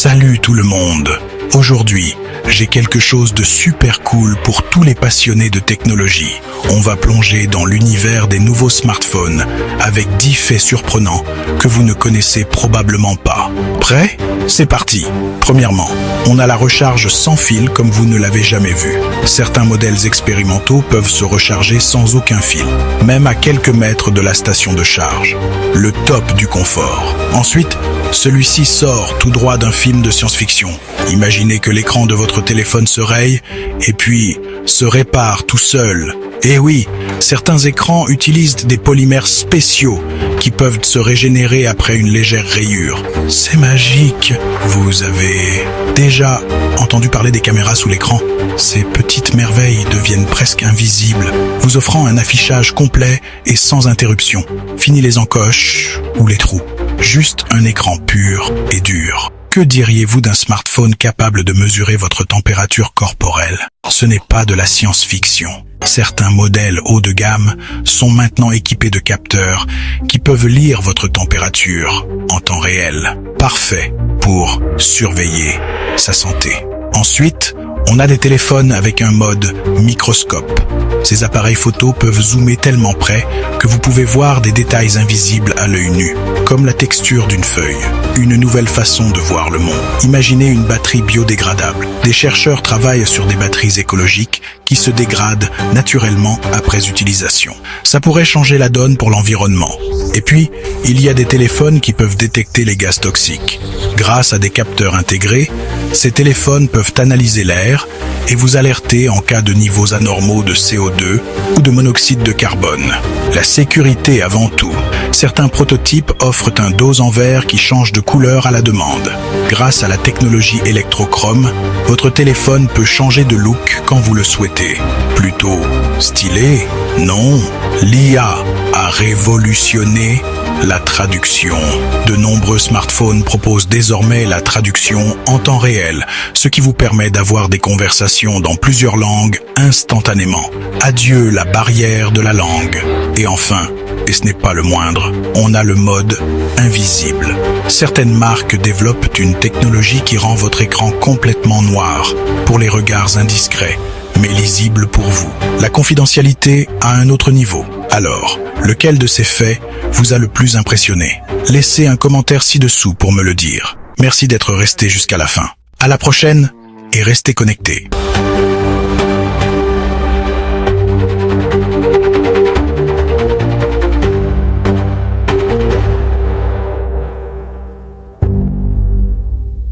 Salut tout le monde. Aujourd'hui, j'ai quelque chose de super cool pour tous les passionnés de technologie. On va plonger dans l'univers des nouveaux smartphones avec 10 faits surprenants que vous ne connaissez probablement pas. Prêt? C'est parti. Premièrement, on a la recharge sans fil comme vous ne l'avez jamais vu. Certains modèles expérimentaux peuvent se recharger sans aucun fil, même à quelques mètres de la station de charge. Le top du confort. Ensuite, celui-ci sort tout droit d'un film de science-fiction. Imaginez que l'écran de votre téléphone se raye et puis se répare tout seul. Et oui, certains écrans utilisent des polymères spéciaux qui peuvent se régénérer après une légère rayure. C'est magique. Vous avez déjà entendu parler des caméras sous l'écran? Ces petites merveilles deviennent presque invisibles, vous offrant un affichage complet et sans interruption. Fini les encoches ou les trous. Juste un écran pur et dur. Que diriez-vous d'un smartphone capable de mesurer votre température corporelle? Ce n'est pas de la science-fiction. Certains modèles haut de gamme sont maintenant équipés de capteurs qui peuvent lire votre température en temps réel. Parfait pour surveiller sa santé. Ensuite, on a des téléphones avec un mode microscope. Ces appareils photo peuvent zoomer tellement près que vous pouvez voir des détails invisibles à l'œil nu, comme la texture d'une feuille. Une nouvelle façon de voir le monde. Imaginez une batterie biodégradable. Des chercheurs travaillent sur des batteries écologiques qui se dégradent naturellement après utilisation. Ça pourrait changer la donne pour l'environnement. Et puis, il y a des téléphones qui peuvent détecter les gaz toxiques. Grâce à des capteurs intégrés, ces téléphones peuvent analyser l'air et vous alerter en cas de niveaux anormaux de CO2 ou de monoxyde de carbone. La sécurité avant tout. Certains prototypes offrent un dos en verre qui change de couleur à la demande. Grâce à la technologie électrochrome, votre téléphone peut changer de look quand vous le souhaitez. Plutôt stylé? Non. L'IA a révolutionné la traduction. De nombreux smartphones proposent désormais la traduction en temps réel, ce qui vous permet d'avoir des conversations dans plusieurs langues instantanément. Adieu la barrière de la langue. Et enfin, et ce n'est pas le moindre, on a le mode invisible. Certaines marques développent une technologie qui rend votre écran complètement noir pour les regards indiscrets, mais lisible pour vous. La confidentialité à un autre niveau. Alors, lequel de ces faits vous a le plus impressionné? Laissez un commentaire ci-dessous pour me le dire. Merci d'être resté jusqu'à la fin. À la prochaine et restez connectés.